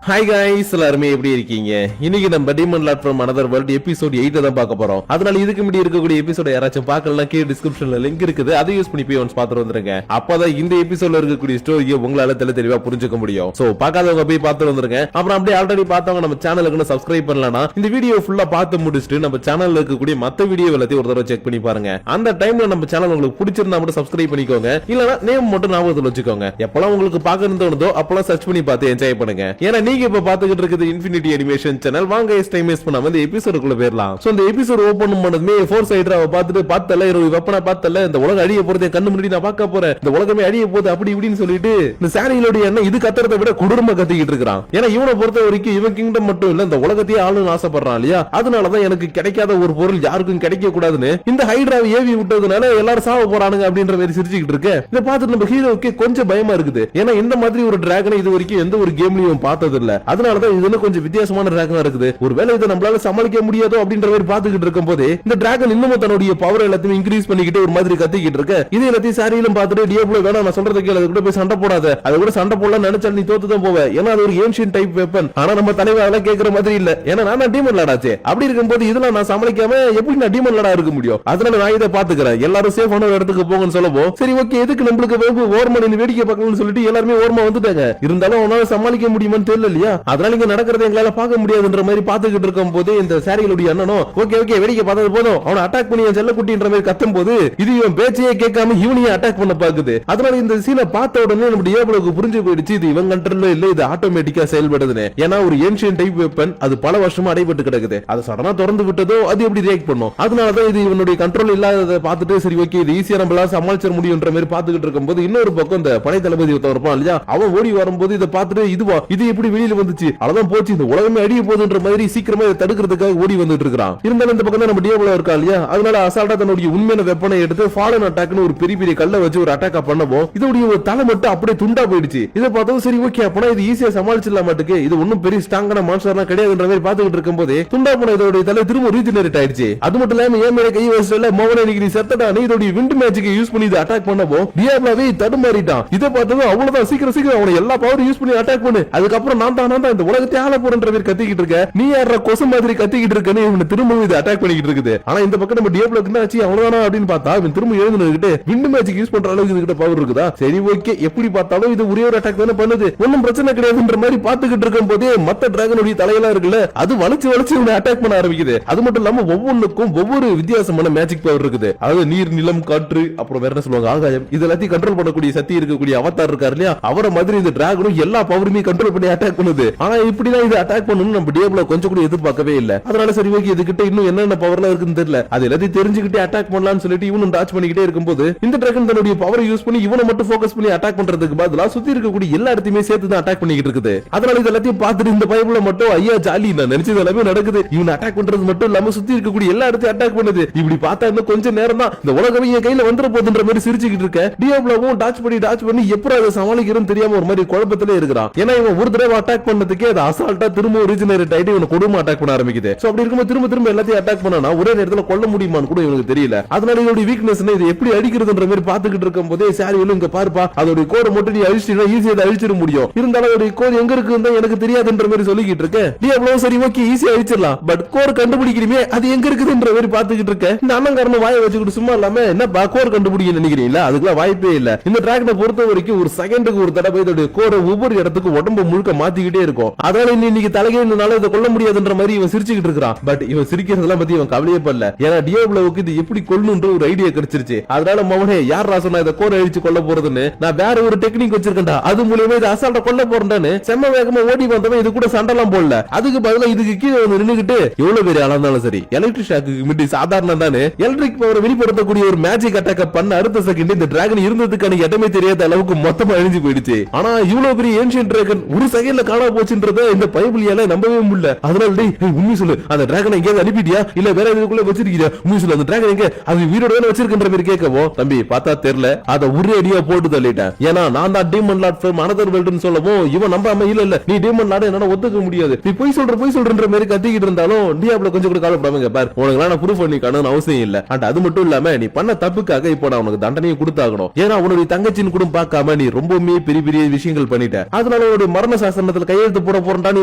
Hi guys எல்லாரும் எப்படி இருக்கீங்க? இன்னைக்கு நம்ம demon Lord from another world episode 8 தான் பார்க்க போறோம். அதனால இதுக்கு முன்னாடி இருக்கக்கூடிய எபிசோட் யாராச்சும் பார்க்கலாம் கீழ டிஸ்கிரிப்ஷன்ல லிங்க் இருக்குது. அதை யூஸ் பண்ணி போய் ஒன்ஸ் பார்த்து வந்துருங்க. அப்பதான் இந்த எபிசோட்ல இருக்கக்கூடிய ஸ்டோரியை உங்களால தெளிவா புரிஞ்சுக்க முடியும். சோ பார்க்காதவங்க போய் பார்த்து வந்துருங்க. அப்புறம் அப்படியே ஆல்ரெடி பார்த்தவங்க நம்ம சேனலுக்கு சப்ஸ்கிரைப் பண்ணலனா இந்த வீடியோ ஃபுல்லா பார்த்து முடிச்சிட்டு நம்ம சேனல்ல இருக்கக்கூடிய மத்த வீடியோ எல்லாத்தையும் ஒரு தடவை செக் பண்ணி பாருங்க. அந்த டைம்ல நம்ம சேனல் உங்களுக்கு பிடிச்சிருந்தா மட்டும் சப்ஸ்கிரைப் பண்ணிக்கோங்க. இல்லனா நேம் மட்டும் ஞாபகத்துல வச்சுக்கோங்க. எப்பலாம் உங்களுக்கு பார்க்கணும் தோணுதோ அப்பலாம் சர்ச் பண்ணி பார்த்து என்ஜாய் பண்ணுங்க. ஏன்னா நீங்க இப்ப பாத்துக்கிட்டு இருக்குது இன்ஃபினிட்டி அனிமேஷன் சேனல். வாங்க டைம் வேஸ்ட் பண்ணாம இந்த எபிசோடுக்குள்ள போயிரலாம். சோ இந்த எபிசோட் ஓபன் பண்ணதுமே ஃபோர் சைடராவை பார்த்துட்டு பார்த்தல ஒரு வெப்பனை பார்த்தல இந்த உலகம் அழிய போறதே கண்ணு முன்னாடி நான் பார்க்க போறேன். இந்த உலகமே அழிய போகுது அப்படி இப்படின்னு சொல்லிட்டு இந்த சாரியிலோட எண்ணம் இது கத்துறதை விட கொடூரமா கத்திக்கிட்டு இருக்கான். ஏன்னா இவனை பொறுத்த வரைக்கும் இவன் கிங்டம் மட்டும் இல்ல இந்த உலகத்தையே ஆளுன்னு ஆசைப்படுறான் இல்லையா? அதனாலதான் எனக்கு கிடைக்காத ஒரு பொருள் யாருக்கும் கிடைக்க கூடாதுன்னு இந்த ஹைட்ராவை ஏவி விட்டதுனால எல்லாரும் சாவ போறானுங்க அப்படின்ற மாதிரி சிரிச்சுக்கிட்டு இருக்கு. இதை பார்த்துட்டு நம்ம ஹீரோவுக்கு கொஞ்சம் பயமா இருக்குது. ஏன்னா இந்த மாதிரி ஒரு டிராகனை இது வரைக்கும் எந்த ஒரு கேம்லயும் பார்த்தது இல்ல. அதனாலதான் இது கொஞ்சம் வித்தியாசமான டிராகனா இருக்குது. ஒருவேளை இதை நம்மளால சமாளிக்க முடியாதோ அப்படின்ற மாதிரி பாத்துக்கிட்டு இருக்கும் போது இந்த டிராகன் இன்னும் தன்னுடைய பவர் எல்லாத்தையும் இன்க்ரீஸ் பண்ணிக்கிட்டு ஒரு மாதிரி கத்திக்கிட்டு இருக்கு. இது எல்லாத்தையும் சாரியிலும் பார்த்துட்டு டியாப்ளோ வேணா நான் சொல்றது கேளு, அது கூட போய் சண்டை போடாத, அது கூட சண்டை போடலாம் நினைச்சால் நீ தோத்துதான் போவ. ஏன்னா அது ஒரு ஏன்ஷியன்ட் டைப் வெப்பன். ஆனா நம்ம தலைவரால கேட்கிற மாதிரி இல்ல. ஏன்னா நான் டீமன் லாடாச்சே. அப்படி இருக்கும்போது இதெல்லாம் நான் சமாளிக்காம எப்படி நான் டீமன் லாடா இருக்க முடியும்? அதனால நான் இதை பாத்துக்கிறேன். எல்லாரும் சேஃபான இடத்துக்கு போங்கன்னு சொல்லவும் சரி ஓகே எதுக்கு நம்மளுக்கு ஓர்மா வேடிக்கை பார்க்கணும்னு சொல்லிட்டு எல்லாருமே ஓர்மா வந்துட்டாங்க. இருந்தாலும் அவனால சமாளிக்க முடியுமான்னு தெரியல இல்லையா? அதனால இங்க நடக்கிறத எங்களால பார்க்க முடியாதுன்ற மாதிரி பாத்துக்கிட்டு இருக்கும் போது இந்த சாரிகளுடைய அண்ணனும் ஓகே ஓகே வேடிக்கை பார்த்தது போதும் அவனை அட்டாக் பண்ணி செல்லக்குட்டின்ற மாதிரி கத்தும் போது இது இவன் பேச்சையே கேட்காம இவனையும் அட்டாக் பண்ண பாக்குது. அதனால இந்த சீனை பார்த்த உடனே நம்ம டியாப்ளோக்கு புரிஞ்சு போயிடுச்சு இது இவன் கண்ட்ரோல்ல இல்ல, இது ஆட்டோமேட்டிக்கா செயல்படுதுன்னு. ஏன்னா ஒரு ஏன்ஷியன்ட் டைப் வெப்பன் அது பல வருஷமா அடைபட்டு கிடக்குது. அது சடனா திறந்து விட்டதோ அது எப்படி ரியாக்ட் பண்ணும்? அதனாலதான் இது இவனுடைய கண்ட்ரோல் இல்லாததை பார்த்துட்டு சரி ஓகே இது ஈஸியா நம்மளால சமாளிச்சிட முடியும்ன்ற மாதிரி பாத்துக்கிட்டு இருக்கும் போது இன்னொரு பக்கம் இந்த படை தளபதி இருப்பான் இல்லையா? அவன் ஓடி வரும்போது இதை பார்த்துட்டு இதுவா இது எப்படி வெளியில வந்துச்சு அவ்வளவுதான் போச்சு இந்த உலகமே அடிய போகுதுன்ற மாதிரி சீக்கிரமா இதை தடுக்கிறதுக்காக ஓடி வந்துட்டு இருக்கான். இருந்தாலும் இந்த பக்கம் நம்ம டியாப்ளோ இருக்கா இல்லையா? அதனால அசால்ட்டா தன்னுடைய உண்மையான வெப்பனை எடுத்து ஃபாலன் அட்டாக்னு ஒரு பெரிய பெரிய கல்லை வச்சு ஒரு அட்டாக் பண்ணவும் இதோடைய ஒரு தலை மட்டும் அப்படியே துண்டா போயிடுச்சு. இதை பார்த்தோம் சரி ஓகே அப்பனா இது ஈஸியா சமாளிச்சிடலாம் மாட்டுக்கு, இது ஒன்னும் பெரிய ஸ்ட்ராங்கான மான்ஸ்டர்லாம் கிடையாதுன்ற மாதிரி பாத்துக்கிட்டு இருக்கும் போது துண்டா போன இதோட தலை திரும்ப ரீஜெனரேட் ஆயிடுச்சு. அது மட்டும் இல்லாம ஏன் மேல கை வச்சல மோகன நீ செத்தடானே இதோட விண்ட் மேஜிக் யூஸ் பண்ணி இதை அட்டாக் பண்ணவும் டியாப்ளோவே தடுமாறிட்டான். இதை பார்த்ததும் அவ்வளவுதான் சீக்கிரம் அவனை எல்லா பவரும் யூஸ் பண்ணி அட்டாக் பண்ணு, அதுக்கப்புறம் நான் தான் இந்த உலகத்தை ஆள போறன்ற மாதிரி கத்திக்கிட்டு இருக்க, நீ யார கொசு மாதிரி கத்திக்கிட்டு இருக்கன்னு இவனை திரும்ப இது அட்டாக் பண்ணிக்கிட்டு இருக்குது. ஆனா இந்த பக்கம் நம்ம டியாப்ளோக்கு என்ன ஆச்சு அவ்வளவுதானா அப்படின்னு பார்த்தா இவன் திரும்ப எழுந்துக்கிட்டு விண்ட் மேஜிக் யூஸ் பண்ற அளவுக்கு இதுகிட்ட பவர் இருக்குதா? சரி ஓகே எப்படி பார்த்தாலும் இது ஒரே ஒரு அட்டாக் தானே பண்ணுது, ஒன்னும் பிரச்சனை கிடையாதுன்ற மாதிரி பாத்துக்கிட்டு இருக்கும் போதே மத்த டிராகனுடைய தலையெல்லாம் இருக்குல்ல அது வளைச்சு இவனை அட்டாக் பண்ண ஆரம்பிக்குது. அது மட்டும் இல்லாம ஒவ்வொன்றுக்கும் ஒவ்வொரு வித்தியாசமான மேஜிக் பவர் இருக்குது. அதாவது நீர் நிலம் காற்று அப்புறம் வேற என்ன சொல்லுவாங்க ஆகாயம், இது எல்லாத்தையும் கண்ட்ரோல் பண்ணக்கூடிய சக்தி இருக்கக்கூடிய அவதார் இருக்காரு இல்லையா? அவரை மாதிரி இந்த டிராகனும் எல்லா பவருமே கண்ட்ரோல் பண்ணி அட்டாக் பண்ணுது. ஆனா இப்படிதான் இது அட்டாக் பண்ணணும் நம்ம டியாப்ளோ கொஞ்சம் கூட எதிர்பார்க்கவே இல்ல. அதனால சரி ஓகே இதுகிட்ட இன்னும் என்னென்ன பவர்லாம் இருக்குன்னு தெரியல, அது எல்லாத்தையும் தெரிஞ்சுக்கிட்டே அட்டாக் பண்ணலாம்னு சொல்லிட்டு இவனும் டாச் பண்ணிக்கிட்டே இருக்கும்போது இந்த டிராகன் தன்னுடைய பவரை யூஸ் பண்ணி இவனை மட்டும் ஃபோக்கஸ் பண்ணி அட்டாக் பண்றதுக்கு பதிலா சுத்தி இருக்கக்கூடிய எல்லா இடத்தையுமே சேர்த்து தான் அட்டாக் பண்ணிக்கிட்டு இருக்குது. அதனால இது எல்லாத்தையும் பார்த்துட்டு இந்த பைபிள்ல மட்டும் ஐயா ஜாலி நான் நினைச்சது எல்லாமே நடக்குது, இவன் அட்டாக் பண்றது மட்டும் இல்லாம சுத்தி இருக்கக்கூடிய எல்லா இடத்தையும் அட்டாக் பண்ணுது. இப்படி பார்த்தா இன்னும் கொஞ்சம் நேரம் தான் இந்த உலகமே என் கையில வந்துட போகுதுன்ற மாதிரி சிரிச்சுக்கிட்டு இருக்க டியாப்ளோவும் டாச் பண்ணி எப்படி அதை சமாளிக்கிறன்னு தெரியாம ஒரு மாதிரி குழப்பத்திலே இருக்கிறான். ஏன்னா இவன் ஒரு தடவை அட்டாக் பண்ணதுக்கே அது அசால்ட்டா திரும்ப ரீஜெனரேட் ஆயிட்டு இவனை கொடுமை அட்டாக் பண்ண ஆரம்பிக்குது. சோ அப்படி இருக்கும்போது திரும்ப எல்லாத்தையும் அட்டாக் பண்ணா ஒரே நேரத்துல கொல்ல முடியுமான்னு கூட இவனுக்கு தெரியல. அதனால இதோட வீக்னஸ் இது எப்படி அடிக்கிறதுன்ற மாதிரி பாத்துக்கிட்டு இருக்கும் போதே சாரி இங்க பாருப்பா அதோட கோரை மட்டும் நீ அழிச்சிட்டா ஈஸியா அழிச்சிட முடியும், இருந்தாலும் அதோட கோர் எங்க இருக்குன்னு எனக்கு தெரியாதுன்ற மாதிரி சொல்லிக்கிட்டு இருக்க. டியாப்ளோ சரி ஓகே ஈஸியா அழிச்சிடலாம், பட் கோர் கண்டுபிடிக்கிறீமே அது எங்க இருக்குதுன்ற மாதிரி பாத்துக்கிட்டு இருக்க. இந்த அண்ணங்காரன வாயை வச்சுக்கிட்டு சும்மா இல்லாம என்ன கோர் கண்டுபிடிக்க நினைக்கிறீங்களா? அதுக்கெல்லாம் வாய்ப்பே இல்ல. இந்த டிராகனை பொறுத்த வரைக்கும் ஒரு செகண்டுக்கு ஒரு தடவை இதோட கோரை ஒவ்வொரு இடத்துக்கு உடம்பு முழுக்க மாத்திக்கிட்டே இருக்கும். அதனால இன்னைக்கு தலைகையினால இதை கொல்ல முடியாதுன்ற மாதிரி இவன் சிரிச்சுக்கிட்டு இருக்கான். பட் இவன் சிரிக்கிறதெல்லாம் பத்தி இவன் கவலையே படல. ஏன்னா டியாப்ளோவுக்கு இது எப்படி கொல்லணும்ன்ற ஒரு ஐடியா கிடைச்சிருச்சு. அதனால மவனே யார் ராசனா இதை கோரை அழிச்சு கொல்ல போறதுன்னு நான் வேற ஒரு டெக்னிக் வச்சிருக்கேன்டா, அது மூலமா இதை அசால்ட்டா கொல்ல போறேன்னு செம்ம வேகமா ஓடி வந்தவன் இது கூட சண்டெல்லாம் போடல. அதுக்கு பதிலா இதுக்கு கீழே வந்து நின்னுகிட்டு எவ்வளவு பெரிய ஆளாந்தாலும் சரி எலக்ட்ரிக் ஷாக்கு மிட்டி சாதாரண தானே எலக்ட்ரிக் பவரை வெளிப்படுத்தக்கூடிய ஒரு மேஜிக் அட்டாக் பண்ண அடுத்த செகண்ட் இந்த டிராகன் இருந்ததுக்கான இடமே தெரியாத அளவுக்கு மொத்தமா அழிஞ்சு போயிடுச்சு. ஆனா இவ்வளவு பெரிய ஏன்ஷியன்ட் டிராகன் ஒரு செகண்ட்ல காணாம போச்சுன்றத இந்த பைபிளியால நம்பவே முடியல. அதனால டேய் உண்மை சொல்லு அந்த டிராகனை எங்கேயாவது அனுப்பிட்டியா இல்ல வேற எதுக்குள்ள வச்சிருக்கியா? உண்மை சொல்லு அந்த டிராகன் எங்க அது வீரோட வேலை வச்சிருக்கின்ற மாதிரி கேட்கவும் தம்பி பார்த்தா தெரியல அதை ஒரே அடியா போட்டு தள்ளிட்டேன். ஏன்னா நான் தான் டீமன் லார்ட் ஃப்ரம் அனதர் வேர்ல்ட்னு சொல்லவும் இவன் நம்பாம இல்ல நீ டீமன் லார்ட் என்னால ஒத்துக்க முடியாது, நீ போய் சொல்றன்ற மாதிரி கத்திக்கிட்டு இருந்தாலும் டியாப்ளோ கொஞ்சம் கூட கவலைப்படாம பாரு உனக்கு நான் ப்ரூஃப் பண்ணி காணணும் அவசியம் இல்ல. அண்ட் அது மட்டும் இல்லாம நீ பண்ண தப்புக்காக இப்போ நான் உனக்கு தண்டனையை கொடுத்தாகணும். ஏன்னா உன்னுடைய தங்கச்சின்னு கூட பார்க்காம நீ ரொம்பவுமே பெரிய பெரிய விஷயங்கள் பண்ணிட்ட. அதனால ஒரு மரண சாசனத்தை போராட்டத்தில் கையெழுத்து போட போறான்னு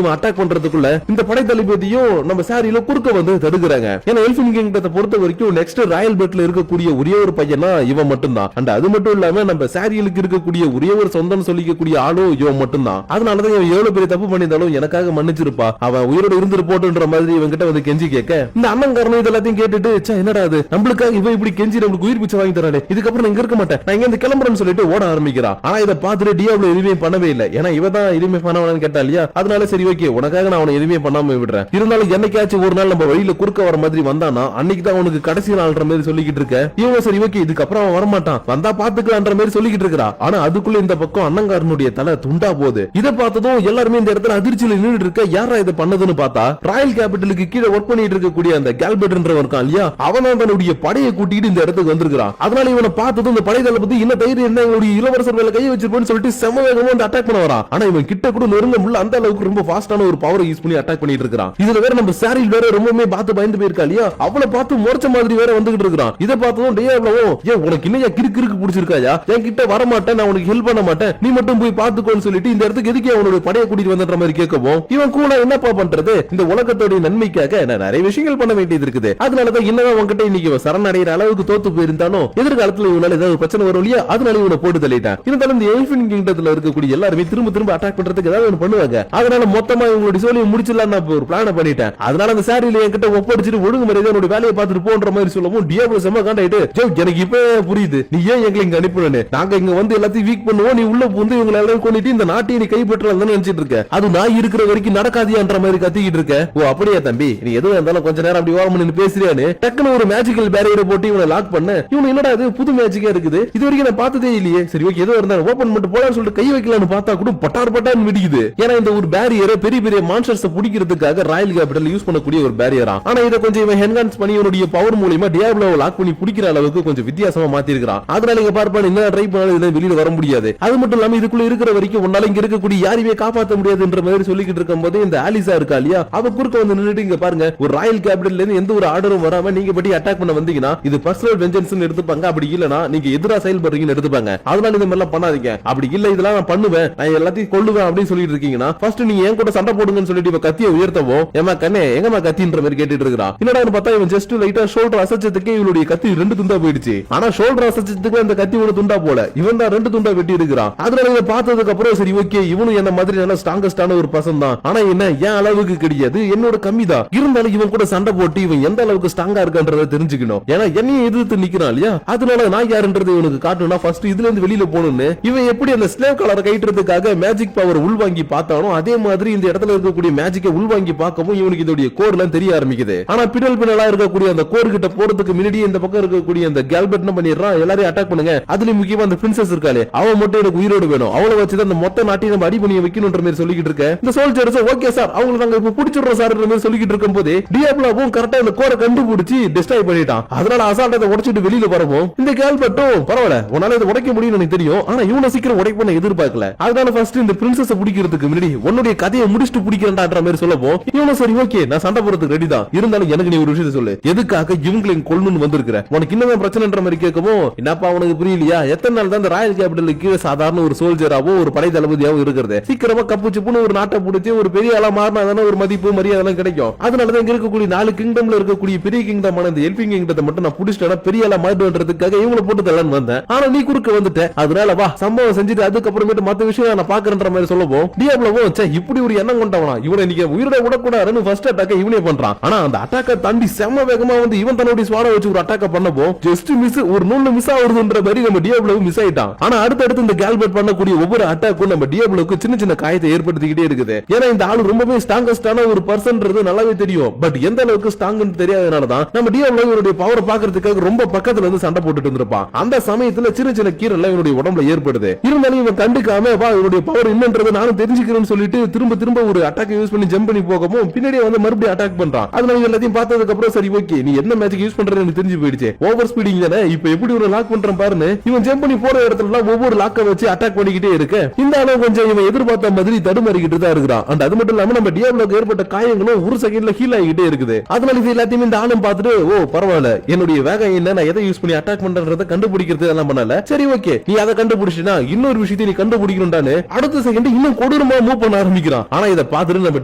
இவன் அட்டாக் பண்றதுக்குள்ள இந்த படை தளபதியும் நம்ம சாரியில குறுக்க வந்து தடுக்கிறாங்க. ஏன்னா எல்ஃபின் கிங்டத்தை பொறுத்த வரைக்கும் நெக்ஸ்ட் ராயல் பெட்ல இருக்கக்கூடிய ஒரே ஒரு பையனா இவன் மட்டும்தான். அண்ட் அது மட்டும் இல்லாம நம்ம சாரியலுக்கு இருக்கக்கூடிய ஒரே ஒரு சொந்தம் சொல்லிக்கக்கூடிய ஆளும் இவன் மட்டும்தான். அதனாலதான் இவன் எவ்வளவு பெரிய தப்பு பண்ணியிருந்தாலும் எனக்காக மன்னிச்சிருப்பா, அவன் உயிரோட இருந்துட்டு போட்டுன்ற மாதிரி இவன் கிட்ட வந்து கெஞ்சி கேட்க இந்த அண்ணன் காரணம் இதெல்லாத்தையும் கேட்டுட்டு என்னடா அது நம்மளுக்காக இவன் இப்படி கெஞ்சி நம்மளுக்கு உயிர் பிச்சை வாங்கி தரானே, இதுக்கப்புறம் இங்க இருக்க மாட்டேன், நான் இங்க கிளம்புறேன்னு சொல்லிட்டு ஓட ஆரம்பிக்கிறான். ஆனா இதை பார்த்துட்டு டியாப்லோ எதுவுமே பண்ணவே இல்லை. ஏன்னா இவன் தான் எதுவுமே பண்ணவனு கேட்டா இல்லையா, அதனால சரி ஓகே உனக்காக நான் அவனை எதுவுமே பண்ணாம விடுறேன், இருந்தாலும் என்னைக்காச்சும் ஒரு நாள் நம்ம வழியில குறுக்க வர மாதிரி வந்தானா அன்னைக்கு தான் அவனுக்கு கடைசி நாள்ன்ற மாதிரி சொல்லிக்கிட்டு இருக்க. இவங்க சரி ஓகே இதுக்கப்புறம் அவன் வரமாட்டான், வந்தா பாத்துக்கலான்ற மாதிரி சொல்லிக்கிட்டு இருக்கிறா. ஆனா அதுக்குள்ள இந்த பக்கம் அண்ணங்காரனுடைய தலை துண்டா போகுது. இதை பார்த்ததும் எல்லாருமே இந்த இடத்துல அதிர்ச்சியில நின்றுட்டு இருக்க. யாரா இதை பண்ணதுன்னு பார்த்தா ராயல் கேபிட்டலுக்கு கீழே ஒர்க் பண்ணிட்டு இருக்கக்கூடிய அந்த கேல்பர்ட்ன்றவன் இருக்கான் இல்லையா, அவன் தன்னுடைய படையை கூட்டிட்டு இந்த இடத்துக்கு வந்திருக்கான். அதனால இவனை பார்த்ததும் இந்த படை தளபதி என்ன தைரியம் என்ன எங்களுடைய இளவரசர் மேல கையை வச்சிருப்போம்னு சொல்லிட்டு செம வேகமா வந்து அட்டாக் பண்ண வரான். ஆனா இவன் கிட்ட கூட நெருங்க முடியல, அந்த அளவுக்கு ரொம்ப ஃபாஸ்டான ஒரு பவரை யூஸ் பண்ணி அட்டாக் பண்ணிட்டு இருக்கான். இதுல வேற நம்ம சாரில் வேற ரொம்பவே பார்த்து பயந்து போயிருக்கா இல்லையா, அவளை பார்த்து முறைச்ச மாதிரி வேற வந்துகிட்டு இருக்கான். இதை பார்த்ததும் டியாப்லோ ஏன் உனக்கு இன்னையா கிறுக்கு பிடிச்சிருக்காயா, என் கிட்ட வர மாட்டேன், நான் உனக்கு ஹெல்ப் பண்ண மாட்டேன், நீ மட்டும் போய் பாத்துக்கோன்னு சொல்லிட்டு இந்த இடத்துக்கு எதுக்கு அவனுடைய படையை கூட்டிட்டு வந்துன்ற மாதிரி கேட்கவும் இவன் கூட என்னப்பா பண்றது, இந்த உலகத்தோட நன்மைக்காக நான் நிறைய விஷயங்கள் பண்ண வேண்டியது இருக்குது, அதனாலதான் என்னதான் உன்கிட்ட இன்னைக்கு சரணடைகிற அளவுக்கு தோத்து போயிருந்தாலும் எதிர்காலத்துல இவனால ஏதாவது பிரச்சனை வரும் இல்லையா, அதனால இவனை போட்டு தள்ளிட்டான். இருந்தாலும் இந்த எல்ஃபின் கிங்டத்துல இருக்கக்கூடிய எல்லாருமே திரும்ப அட்டாக் பண்றதுக்கு ஏதாவது ஒன்று பண்ணுவாங்க. அதனால மொத்தமா இவங்களுடைய சோழியை முடிச்சிடலாம் நான் ஒரு பிளான பண்ணிட்டேன். அதனால அந்த சாரியில என்கிட்ட ஒப்படைச்சிட்டு ஒழுங்கு மரியாதை என்னோட வேலையை பார்த்துட்டு போன்ற மாதிரி சொல்லவும் டியாப்லோ செம்ம காண்டாயிட்டு எனக்கு இப்ப புரியுது நீ ஏன் எங்களை இங்க அனுப்பினு, நாங்க இங்க வந்து எல்லாத்தையும் வீக் பண்ணுவோம், நீ உள்ள வந்து இவங்களை எல்லாம் கொண்டுட்டு இந்த நாட்டை நீ கைப்பற்றலாம் நினைச்சிட்டு இருக்க, அது நான் இருக்கிற வரைக்கும் நடக்காதியான்ற மாதிரி கத்திக்கிட்டு இருக்க. ஓ அப்படியே தம்பி நீ எதுவும் இருந்தாலும் கொஞ்ச நேரம் அப்படி ஓரம் நின்னு பேசுறியான்னு டக்குன்னு ஒரு மேஜிக்கல் பேரியரை போட்டு இவனை லாக் பண்ண. இவன் என்னடா இது புது மேஜிக்கா இருக்குது, இது வரைக்கும் நான் பார்த்ததே இல்லையே, சரி ஓகே ஏதோ இருந்தாலும் ஓபன் பண்ணிட்டு போலான்னு சொல்லிட்டு கை வைக்கலாம்னு பார்த்தா கூட பட்டார்னு வெடிக்குது. ஏன்னா இந்த ஒரு பேரியரை பெரிய பெரிய மான்ஸ்டர்ஸ் பிடிக்கிறதுக்காக ராயல் கேபிட்டல் யூஸ் பண்ணக்கூடிய ஒரு பேரியரா. ஆனா இதை கொஞ்சம் இவன் என்ஹான்ஸ் பண்ணி இவனுடைய பவர் மூலமா டியாப்லோவை லாக் பண்ணி பிடிக்கிற அளவுக்கு கொஞ்சம் வித்தியாசமா மாத்தி இருக்கான். அதனால இங்க பார்ப்பான் என்ன ட்ரை பண்ணாலும் இதுல வெளியில வர முடியாது. அது மட்டும் இல்லாம இதுக்குள்ள இருக்கிற வரைக்கும் உன்னால இங்க இருக்கக்கூடிய யாரையுமே காப்பாற்ற முடியாதுன்ற மாதிரி சொல்லிக்கிட்டு இருக்கும் போது இந்த ஆலிசா இருக்கா இல்லையா, அவ குறுக்க வந்து நின்னுட்டு இங்க பாருங்க ஒரு ராயல் கேபிட்டல்ல இருந்து எந்த ஒரு ஆர்டரும் வராம நீங்க படி அட்டாக் பண்ண வந்தீங்கன்னா இது பர்சனல் வெஞ்சன்ஸ் எடுத்துப்பாங்க, அப்படி இல்லனா நீங்க எதிரா செயல்படுறீங்கன்னு எடுத்துப்பாங்க. அதனால இந்த மாதிரி பண்ணாதீங்க, அப்படி இல்ல இதெல்லாம் நான் பண்ணுவேன் நான் எல்லாத்தையும் கொல்லுவேன் அப்படின்னு சொல்லிட்டு இருக்கீங்கன்னா ஃபர்ஸ்ட் நீங்க என் கூட சண்டை போடுங்கன்னு சொல்லிட்டு இவ கத்தியை உயர்த்தவும் ஏமா கண்ணே எங்கமா கத்தின்ற மாதிரி கேட்டுட்டு இருக்கான். என்னடா பார்த்தா இவன் ஜஸ்ட் லைட்டா ஷோல்டர் அசைச்சதுக்கு இவளுடைய கத்தி ரெண்டு துண்டா போயிடுச்சு. ஆனா ஷோல்டர் அசைச்சதுக்கு அந்த கத்தி ஒரு துண்டா போல இவன் தான் ரெண்டு துண்டா வெட்டி இருக்கிறான். அதனால இவன் பார்த்ததுக்கு அப்புறம் சரி ஓகே இவனும் என்ன மாதிரி நல்ல ஸ்ட்ராங்கஸ்டான ஒரு பர்சன் தான், ஆனா என்ன என் அளவுக்கு கிடையாது, என்னோட கம்மி தான், இருந்தாலும் இவன் கூட சண்டை போட்டு இவன் எந்த அளவுக்கு ஸ்ட்ராங்கா இருக்கான்றதை தெரிஞ்சுக்கணும். ஏன்னா என்னையும் எதிர்த்து நிக்கிறான் இல்லையா, அதனால நான் யாருன்றது இவனுக்கு காட்டணும்னா ஃபர்ஸ்ட் இதுல இருந்து வெளியில போகணும்னு இவன் எப்படி அந்த ஸ்லேவ் கலரை கைட்டுறதுக்காக மேஜிக் பவர் உள்வாங்கி பார்த்தானோ அதே மாதிரி இந்த இடத்துல இருக்கக்கூடிய மேஜிக்கை உள்வாங்கி பார்க்கவும் இவனுக்கு இதோடைய கோட் எல்லாம் தெரிய ஆரம்பிக்குது. ஆனா பின்னலா இருக்கக்கூடிய அந்த கோர் கிட்ட போறதுக்கு முன்னாடி இந்த பக்கம் இருக்கக்கூடிய அந்த கேல்பர்ட் என்ன பண்ணிடுறான், எல்லாரையும் அட்டாக் பண்ணுங்க, அதுலயும் முக்கியமா அந்த பிரின்சஸ் இருக்காளே அவன் மட்டும் எனக்கு உயிரோடு வேணும், அவளை வச்சுதான் அந்த மொத்த நாட்டையும் நம்ம அடி பண்ணி வைக்கணும்ன்ற மாதிரி சொல்லிக்கிட்டு இருக்க. இந்த சோல்ஜர்ஸ் ஓகே சார் அவங்க நாங்க இப்ப பிடிச்சிடுறோம் சார் சொல்லிக்கிட்டு இருக்கும் போது டியாப்லோவும் கரெக்டா இந்த கோரை கண்டுபிடிச்சு டிஸ்ட்ராய் பண்ணிட்டான். அதனால அசால்ட்டை உடைச்சிட்டு வெளியில வரவும் இந்த கேல்பர்ட்டும் பரவாயில்ல உன்னால இதை உடைக்க முடியும் எனக்கு தெரியும், ஆனா இவனை சீக்கிரம் உடைப்ப எதிர்பார்க்கல, அதனால ஃபர்ஸ்ட் இந்த பிரின்சஸ் பிடிக்கிறதுக்கு முன்னாடி உன்னுடைய கதையை முடிச்சுட்டு பிடிக்கிறேன்டான்ற மாதிரி சொல்லவும் இவனும் சரி ஓகே நான் சண்டை போறதுக்கு ரெடி தான், இருந்தாலும் எனக்கு நீ ஒரு விஷயத்தை சொல்லு, எதுக்காக இவங்களை கொல்லணும்னு வந்திருக்கிற, உனக்கு இன்னும் பிரச்சனைன்ற மாதிரி கேட்கவும் என்னப்பா உனக்கு புரியலையா, எத்தனை நாள் தான் இந்த ராயல் கேபிட்டலுக்கு கீழே சாதாரண ஒரு சோல்ஜராவோ ஒரு படை தளபதியாவோ இருக்கிறது, சீக்கிரமா கப்பு சிப்புன்னு ஒரு நாட்டை பிடிச்சி ஒரு பெரிய ஆளா மாறினா தானே ஒரு மதிப்பு மரியாதை கிடைக்கும். அதனாலதான் இங்க இருக்கக்கூடிய 4 கிங்டம்ல இருக்கக்கூடிய பெரிய கிங்டமான இந்த எல்பிங் கிங்டத்தை மட்டும் நான் பிடிச்சிட்டா பெரிய ஆளா மாறிடுன்றதுக்காக இவங்களை போட்டு தள்ளன்னு வந்தேன், ஆனா நீ குறுக்க வந்துட்ட, அதனால வா சம்பவம் செஞ்சுட்டு அதுக்கப்புறமேட்டு மத்த விஷயம் நான் பாக்குறேன்ற மாதிரி சொல்லவும் டியாப்லோவும் இப்படி ஒரு எண்ணம் கொண்டவனா இவனை இன்னைக்கு உயிரோட விடக்கூடாதுன்னு ஃபர்ஸ்ட் அட்டாக்க இவனே பண்றான். ஆனா அந்த அட்டாக்க தாண்டி செம்ம வேகமா வந்து இவன் தன்னுடைய ஸ்வாட வச்சு ஒரு அட்டாக்க பண்ணப்போ ஜஸ்ட் மிஸ் ஒரு நூல்ல மிஸ் ஆகுதுன்ற மாதிரி நம்ம டியாப்லோ மிஸ் ஆயிட்டான். ஆனா அடுத்து இந்த கேல்பர்ட் பண்ணக்கூடிய ஒவ்வொரு அட்டாக்கும் நம்ம டியாப்லோக்கு சின்ன சின்ன காயத்தை ஏற்படுத்திக்கிட்டே இருக்குது. ஏன்னா இந்த ஆளு ரொம்பவே ஸ்ட்ராங்கஸ்டான ஒரு பர்சன்றது நல்லாவே தெரியும், பட் எந்த அளவுக்கு ஸ்ட்ராங்னு தெரியாதனாலதான் நம்ம டியாப்லோ இவருடைய பவரை பாக்குறதுக்காக ரொம்ப பக்கத்துல இருந்து சண்டை போட்டுட்டு இருந்திருப்பான். அந்த சமயத்துல சின்ன சின்ன கீரல் இவனுடைய உடம்புல ஏற்படுது, இருந்தாலும் இவன் கண்டுக்காம வா இவருடைய பவர் என்னன்றது நானும் தெரிஞ்சுக்கிறேன்னு சொல்லிட்டு திரும்ப ஒரு அட்டாக் யூஸ் பண்ணி ஜம்ப் பண்ணி போகவும் பின்னாடியே வந்து மறுபடியும் அட்டாக் பண்றான். அதனால எல்லாத்தையும் பார்த்ததுக்கு அப்புறம் சரி ஓகே நீ என்ன மேஜிக் யூஸ் பண்றன்னு எனக்கு தெரிஞ்சு போயிடுச்சு, ஓவர் ஸ்பீடிங் தானே இப்ப எப்படி ஒரு லாக் பண்றான் பாருன்னு இவன் ஜம்ப் பண்ணி போற இடத்துல ஒவ்வொரு லாக்க வச்சு அட்டாக் பண்ணிக்கிட்டே இருக்கு. இந்த அளவு கொஞ்சம் இவன் எதிர்பார்த்த மாதிரி தடுமாறிக்கிட்டு தான் இருக்கிறான். அண்ட் அது மட்டும் இல்லாம நம்ம டியாப்லோக்கு ஏற்பட்ட காயங்களும் ஒரு செகண்ட்ல ஹீல் ஆகிட்டே இருக்குது. அதனால இது எல்லாத்தையும் இந்த ஆளும் பார்த்துட்டு ஓ பரவாயில்ல என்னுடைய வேகம் என்ன நான் எதை யூஸ் பண்ணி அட்டாக் பண்றதை கண்டுபிடிக்கிறது எல்லாம் பண்ணல, சரி ஓகே நீ அதை கண்டுபிடிச்சினா இன்னொரு விஷயத்தை நீ கண்டுபிடிக்கணும்டான்னு அடுத்த செகண்ட் இன்னும் கொடூர வேகமா மூவ் பண்ண ஆரம்பிக்கிறான். ஆனா இதை பார்த்துட்டு நம்ம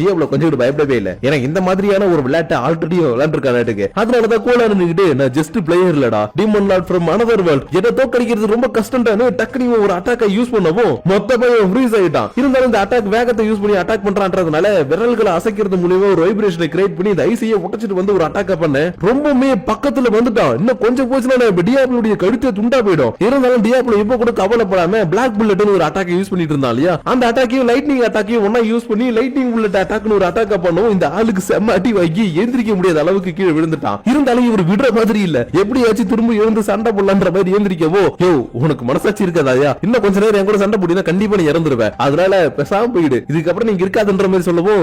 டியாப்லோ கொஞ்சம் பயப்படவே இல்லை. ஏன்னா இந்த மாதிரியான ஒரு விளையாட்டை ஆல்ரெடி விளையாண்டுருக்காங்க. அதனாலதான் கோலா நின்னுக்கிட்டு நான் ஜஸ்ட் பிளேயர் இல்லடா, demon Lord from another world, என்ன தோக்கடிக்கிறது ரொம்ப கஷ்டம்டானு டக்குனு ஒரு அட்டாக்கை யூஸ் பண்ணவும் மொத்தமா ஃப்ரீஸ் ஆயிட்டான். இருந்தாலும் இந்த அட்டாக் வேகத்தை யூஸ் பண்ணி அட்டாக் பண்றான்றதுனால விரல்களை அசைக்கிறது மூலமா ஒரு வைப்ரேஷனை கிரியேட் பண்ணி இந்த ஐசியை உடைச்சிட்டு வந்து ஒரு அட்டாக் பண்ண ரொம்பவே பக்கத்துல வந்துட்டான். இன்னும் கொஞ்சம் போச்சுன்னா டியாப்லோடைய கழுத்தை துண்டா போயிடும். இருந்தாலும் டியாப்லோ இப்ப கூட கவலைப்படாம பிளாக் புல்லட்னு ஒரு அட்டாக் யூஸ் பண்ணிட்டு இருந்தான் இல்லையா, அந்த அட்டாக்கையும் லைட்னிங் அட்டாக்கையும் ஒன்னா யூஸ் பண்ணி லைட்னிங் புல்லட் அட்டாக்னு ஒரு அட்டாக் பண்ணவும் இந்த ஆளுக்கு செம்ம அடி வாங்கி எந்திரிக்க முடியாத அளவுக்கு கீழே விழுந்துட்டான். இருந்தாலும் இவர் விடுற மாதிரி இல்ல, எப்படியாச்சும் திரும்ப எழுந்து சண்டை போடலான்ற மாதிரி எழுந்திரிக்கவோ, யோ உனக்கு மனசாட்சி இருக்காதாயா, இன்னும் கொஞ்ச நேரம் என் கூட சண்டை போடினா கண்டிப்பா நீ இறந்துருவ, அதனால பேசாம போயிடு, இதுக்கப்புறம் நீங்க இருக்காதுன்ற மாதிரி சொல்லவோ,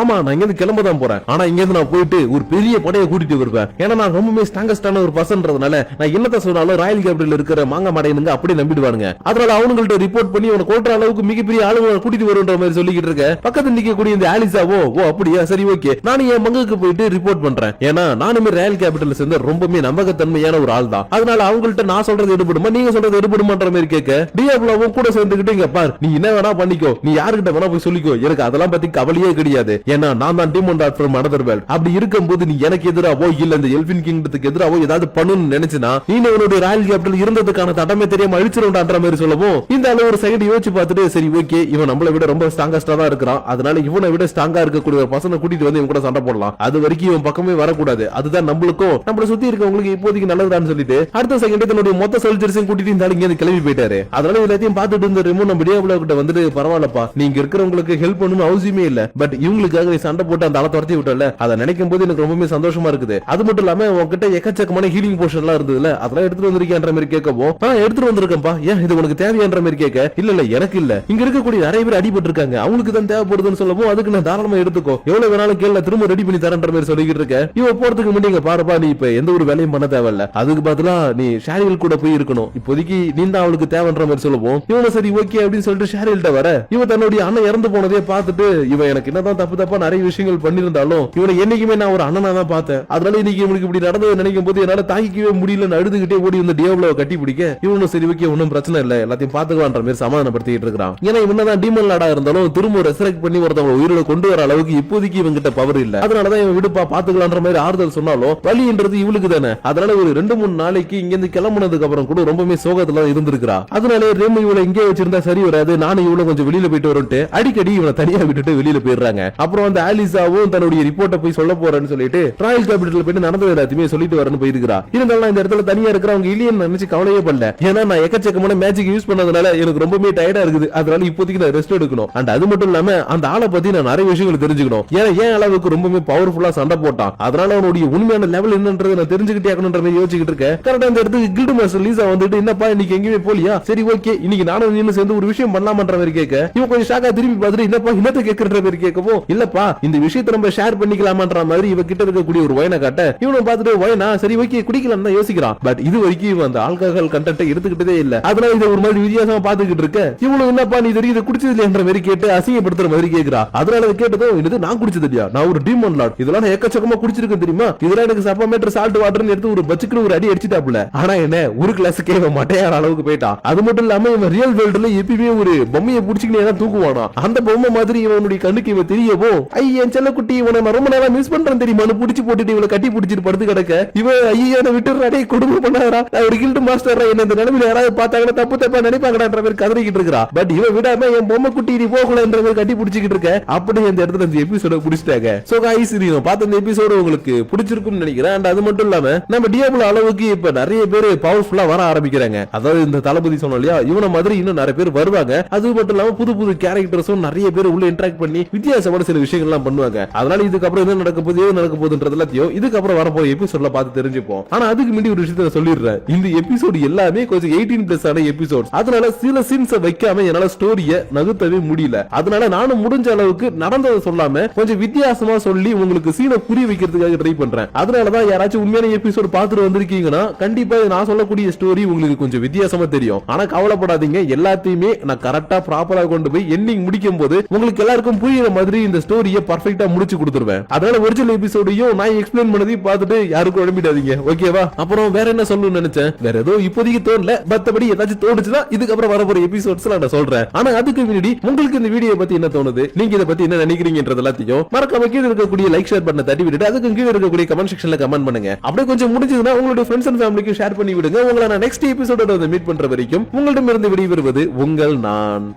ஆமா நான் இங்க இருந்து கிளம்ப தான் போறேன், ஆனா இங்க இருந்து நான் போயிட்டு ஒரு பெரிய படையை கூட்டிட்டு வருவேன், ஏன்னா நான் ரொம்பவே ஸ்ட்ராங்கஸ்டான ஒரு பர்சன்றதுனால நான் என்னத்த சொன்னாலும் ராயல் கேபிட்டல் இருக்கிற மாங்க மாடையனுங்க அப்படி நம்பிடுவானுங்க. அதனால அவங்கள்ட்ட ரிப்போர்ட் பண்ணி அவனை கொல்ற அளவுக்கு மிகப்பெரிய ஆளுங்களை கூட்டிட்டு வருன்ற மாதிரி சொல்லிக்கிட்டு இருக்க. பக்கத்துல நிக்கக்கூடிய இந்த ஆலிசாவோ, ஓ அப்படியா சரி ஓகே, நானும் என் மங்குக்கு போயிட்டு ரிப்போர்ட் பண்றேன், ஏன்னா நானுமே ராயல் கேபிட்டல் சேர்ந்த ரொம்பவே நம்பகத்தன்மையான ஒரு ஆள் தான், அதனால அவங்கள்ட்ட நான் சொல்றது எடுபடுமா நீங்க சொல்றது எடுபடுமான்ற மாதிரி கேட்க, டியாப்லோவும் கூட சேர்ந்துக்கிட்டு இங்க பார் நீ என்ன வேணா பண்ணிக்கோ, நீ யாருக்கிட்ட வேணா போய் சொல்லிக்கோ, எனக்கு அதெல்லாம் பத்தி கவலையே கிடையாது, ஏன்னா நான் தான் demon Lord from another world, அப்படி இருக்கும்போது நீ எனக்கு எதிராவோ இல்ல இந்த எல்ஃபின் கிங்டத்துக்கு எதிராவோ ஏதாவது பண்ணணும்னு நினைச்சுனா நீ உன்னுடைய ராயல் கேபிட்டல் இருந்ததுக்கான தடமே தெரியாம அழிச்சிருன்ற மாதிரி சொல்லவும் இந்த அளவு ஒரு செகண்ட் யோசிச்சு பார்த்துட்டு சரி ஓகே இவன் நம்மளை விட ரொம்ப ஸ்ட்ராங்கஸ்டா தான் இருக்கிறான், அதனால இவனை விட ஸ்ட்ராங்கா இருக்கக்கூடிய ஒரு பசங்க கூட்டிட்டு வந்து இவன் கூட சண்டை போடலாம், அது வரைக்கும் இவன் பக்கமே வரக்கூடாது, அதுதான் நம்மளுக்கும் நம்மள சுத்தி இருக்கவங்களுக்கு இப்போதைக்கு நல்லதுதான் சொல்லிட்டு அடுத்த செகண்ட் தன்னுடைய மொத்த சோல்ஜர்ஸையும் கூட்டிட்டு இந்த இங்க கிளம்பி போயிட்டாரு. அதனால எல்லாத்தையும் பார்த்துட்டு இருந்த ரெமோ நம்ம டியாப்லோ கிட்ட வந்துட்டு பரவாயில்லப்பா நீங்க இருக்கிறவங்களுக்கு ஹெல்ப் பண்ணணும் அவசியமே இல்ல, பட் இவங்களுக்காக நீ சண்டை போட்டு அந்த ஆளை துரத்தி விட்டல, அதை நினைக்கும் போது எனக்கு ரொம்பவே சந்தோஷமா இருக்குது, அது மட்டும் இல்லாம உங்ககிட்ட எக்கச்சக்கமான ஹீலிங் போர்ஷன் எல்லாம் இருந்ததுல அதெல்லாம் எடுத்துட்டு வந்திருக்கேன்ற மாதிரி கேட்கவும், எடுத்துட்டு வந்திருக்கேன்ப்பா, ஏன் இது உனக்கு தேவையான்ற மாதிரி கேட்க, இல்ல எனக்கு இல்ல இங்க இருக்கக்கூடிய நிறைய பேர் அடிபட்டு இருக்காங்க அவங்களுக்கு தான் தேவைப்படுதுன்னு சொல்லவும், அதுக்கு நான் தாராளமா எடுத்துக்கோ எவ்வளவு வேணாலும் கேள்வி திரும்ப ரெடி பண்ணி தரன்ற மாதிரி சொல்லிக்கிட்டு இருக்க. இவ போறதுக்கு முன்னாடி பாருப்பா நீ இப்ப எந்த ஒரு வேலையும் பண்ண தேவையில்ல, அதுக்கு பதிலா நீ ஷாரியல் கூட போய் இருக்கணும், இப்போதைக்கு நீ தான் அவளுக்கு தேவைன்ற மாதிரி சொல்லுவோம். இவன சரி ஓகே அப்படின்னு சொல்லிட்டு ஷாரியல்ட்ட வர, இவ தன்னுடைய அண்ணன் இறந்து போனதே பார்த்துட்டு இவ எனக்கு என்னதான் தப்பா நிறைய விஷயங்கள் பண்ணிருந்தாலும் இவனை என்னைக்குமே நான் ஒரு அண்ணனா தான் பார்த்தேன், அதனால இன்னைக்கு இவனுக்கு இப்படி நடந்தது நினைக்கும் போது என்னால தாங்கிக்கவே முடியல, அழுதுகிட்டே ஓடி வந்து டியாப்லோவை கட்டி பிடிக்க, இவனும் சரி ஓகே ஒன்னும் பிரச்சனை இல்ல எல்லாத்தையும் பாத்துக்கலான்ற மாதிரி சமாதானப்படுத்திட்டு இருக்கான். ஏன்னா இவனதான் டீமன் லார்டா இருந்தாலும் திரும்ப ரெசரெக்ட் பண்ணி ஒருத்தவங்க உயிரோட கொண்டு வர அளவுக்கு இப்போதைக்கு இவங்க கிட்ட பவர் இல்ல, அதனாலதான் இவன் விடுப்பா பாத்துக்கலான்ற மாதிரி ஆறுதல் சொன்னாலும் வலின்றது இவளுக்கு தானே, அதனால ஒரு 2-3 நாளைக்கு இங்க இருந்து கிளம்புனதுக்கு அப்புறம் கூட ரொம்பவே சோகத்துல இருந்திருக்கா. அதனால ரெமோ இவளை இங்கே வச்சிருந்தா சரி வராது, நானும் இவளை கொஞ்சம் வெளியில போயிட்டு வரும்ட்டு அடிக்கடி இவனை தனியா விட்டுட்டு வெளியில போயிடுறாங்க. அப்புறம் அந்த ஆலிசாவும் தன்னுடைய ரிப்போர்ட்டை போய் சொல்ல போறேன்னு சொல்லிட்டு ராயல் கேபிட்டல் போயிட்டு நடந்தது எல்லாத்தையுமே சொல்லிட்டு வரணும் போயிருக்கா. இருந்தாலும் இந்த இடத்துல தனியா இருக்கிறவங்க இல்லையன்னு நினைச்சு கவலையே பண்ணல, ஏன்னா நான் எக்கச்சக்கமான மேஜிக் யூஸ் பண்ணதுனால எனக்கு ரொம்பவே டயர்டா இருக்குது, அதனால இப்போதைக்கு நான் ரெஸ்ட் எடுக்கணும், அண்ட் அது மட்டும் இல்லாம அந்த ஆளை பத்தி நான் நிறைய விஷயங்கள் தெரிஞ்சுக்கணும், ஏன்னா ஏன் அளவுக்கு ரொம்பவே பவர்ஃபுல்லா சண்டை போட்டான், அதனால அவனுடைய உண்மையான லெவல் என்னன்றது நான் தெரிஞ்சுக்கிட்டே ஆகணும்ன்ற மாதிரி யோசிச்சுட்டு இருக்கேன். கரெக்டா இந்த இடத்துக்கு கில்டு மாஸ்டர் லீசா வந்துட்டு என்னப்பா இன்னைக்கு எங்கேயுமே போலியா, சரி ஓகே இன்னைக்கு நானும் நீனும் சேர்ந்து ஒரு விஷயம் பண்ணலாமன்ற மாதிரி கேட்க, இவன் கொஞ்சம் ஷாக்கா திரும்பி பார்த்துட்டு என்னப்பா இன்னத்தை கேட்கற மாதிரி கேட்கவும், இல்லப்பா இந்த விஷயத்தை நம்ம ஷேர் பண்ணிக்கலாமான்ற மாதிரி இவ கிட்ட இருக்கக்கூடிய ஒரு வயனை காட்ட, இவனை பார்த்துட்டு வயனா சரி ஓகே குடிக்கலாம் தான் யோசிக்கிறான், பட் இது வரைக்கும் இவன் அந்த ஆல்கஹால் கண்டென்ட் எடுத்துக்கிட்டதே இல்ல, அதனால இதை ஒரு மாதிரி வித்தியாசமா பாத்துக்கிட்டு இருக்க, இவனும் என்னப்பா நீ தெரியுது குடிச்சது என்ற மாதிரி கேட்டு அசிங்கப்படுத்துற மாதிரி கேட்கிறா. அதனால கேட்டதும் இது நான் குடிச்சது இல்லையா, நான் ஒரு டீமன் லார்ட், இதெல்லாம் நான் எக்கச்சக்கமா குடிச்சிருக்கேன் தெரியுமா, இதெல்லாம் எனக்கு சப்பமேட்டர் சால்ட் வாட்டர்னு எடுத்து ஒரு பச்சுக்கு ஒரு அடி அடிச்சுட்டாப்புல, ஆனா என்ன ஒரு கிளாஸுக்கே இவன் மட்டையார அளவுக்கு போயிட்டான். அது மட்டும் இல்லாம இவன் ரியல் வேர்ல்டுல எப்பயுமே ஒரு பொம்மையை புடிச்சுக்கினே தூக்குவானா, அந்த பொம்மை மாதிரி இவனுடைய கண்ணுக்கு இவன் தெரியவோ, ஐயன் செல்ல குட்டி இவனை நான் ரொம்ப நேரம் மிஸ் பண்றேன் தெரியுமா புடிச்சு போட்டுட்டு இவளை கட்டி பிடிச்சிட்டு படுத்து கிடக்க, இவன் ஐயா விட்டுறாடே கொடுமை பண்ணாரா, நான் ஒரு கில்டு மாஸ்டர் என்ன இந்த நிலைமையில யாராவது பார்த்தாங்கன்னா தப்பு தப்பா நினைப்பாங்கன்ற மாதிரி கதறிக்கிட்டு இருக்கா. பட் இவன் விடாம என் பொம்மை குட்டி நீ போகலன்ற மாதிரி கட்டி பிடிச்சிக்கிட்டு இருக்க. அப்படி இந்த இடத்துல இந்த எபிசோட பிடிச்சிட்டாங்க. சோ गाइस நீங்க பார்த்த இந்த எபிசோட உங்களுக்கு பிடிச்சிருக்கும்னு நினைக்கிறேன். அண்ட் அது மட்டும் இல்லாம நம்ம டியாப்லோ அளவுக்கு இப்ப நிறைய பேர் பவர்ஃபுல்லா வர ஆரம்பிக்கிறாங்க. அதாவது இந்த தளபதி சொன்னோம் இல்லையா, இவன மாதிரி இன்னும் நிறைய பேர் வருவாங்க. அது மட்டும் இல்லாம புது புது கேரக்டர்ஸும் நிறைய பேர் உள்ள இன்டராக்ட் பண்ணி வித்தியாசமான சில விஷயங்கள் எல்லாம் பண்ணுவாங்க. அதனால இதுக்கப்புறம் என்ன நடக்க போகுது ஏது நடக்க போகுதுன்றது எல்லாத்தையும் இதுக்கப்புறம் வரப்போ எபிசோட்ல பார்த்து தெரிஞ்சுப்போம். ஆனா அதுக்கு முன்னாடி ஒரு விஷயத்தை சொல்லிடுறேன், இந்த எபிசோடு எல்லாமே கொஞ்சம் 18+ ஆன எபிசோட். அதனால சில சீன்ஸ் வைக்காம என்னால ஸ்டோரிய நகுத்தவே முடியல. அதனால நானும் முடிஞ்ச அளவுக்கு நடந்ததை சொல்லாம கொஞ்சம் வித்தியாசமா சொல்லி உங்களுக்கு சீனை புரிய வைக்கிறதுக்காக ட்ரை பண்றேன். அதனாலதான் யாராச்சும் உண்மையான எபிசோட் பார்த்துட்டு வந்திருக்கீங்கன்னா கண்டிப்பா நான் சொல்லக்கூடிய ஸ்டோரி உங்களுக்கு கொஞ்சம் வித்தியாசமா தெரியும். ஆனா கவலைப்படாதீங்க, எல்லாத்தையுமே நான் கரெக்டா ப்ராப்பரா கொண்டு போய் எண்டிங் முடிக்கும் போது உங்களுக்கு எல்லாருக்கும் புரியுற மாதிரி இந்த ஸ்டோரியை பர்ஃபெக்ட்டா முடிச்சு கொடுத்துருவேன். அதனால ஒரிஜினல் எபிசோடையும் நான் எக்ஸ்பிளைன் பண்ணதையும் பார்த்துட்டு யாருக்கும் உடம்பிடாதீங்க, ஓகேவா? அப்புறம் வேற என்ன சொல்லணும்னு நினைச்சேன், வேற ஏதோ இப்போதைக்கு தோணல, மத்தபடி ஏதாச்சும் தோணுச்சுன்னா இதுக்கப்புறம் வரப்போற எபிசோட்ஸ்ல நான் சொல்றேன். ஆனா அதுக்கு முன்னாடி உங்களுக்கு இந்த வீடியோ பத்தி என்ன தோணுது, நீங்க இதை பத்தி என்ன நினைக்கிறீங்கன்றது எல்லாத்தையும் மறக்காம கீழே இருக்கக்கூடிய லைக் ஷேர் பட்டனை தட்டி விட்டுட்டு அதுக்கு கீழே இருக்கக்கூடிய கமெண்ட் செக்ஷன்ல கமெண்ட் பண்ணுங்க. அப்படியே கொஞ்சம் முடிஞ்சதுன்னா உங்களுடைய ஃப்ரெண்ட்ஸ் அண்ட் ஃபேமிலிக்கு ஷேர் பண்ணி விடுங்க. உங்களை நான் நெக்ஸ்ட் எபிசோட மீட் பண்ற வரைக்கும் உங்களிடமிருந்து விடைபெறுவது உங்கள் நான்.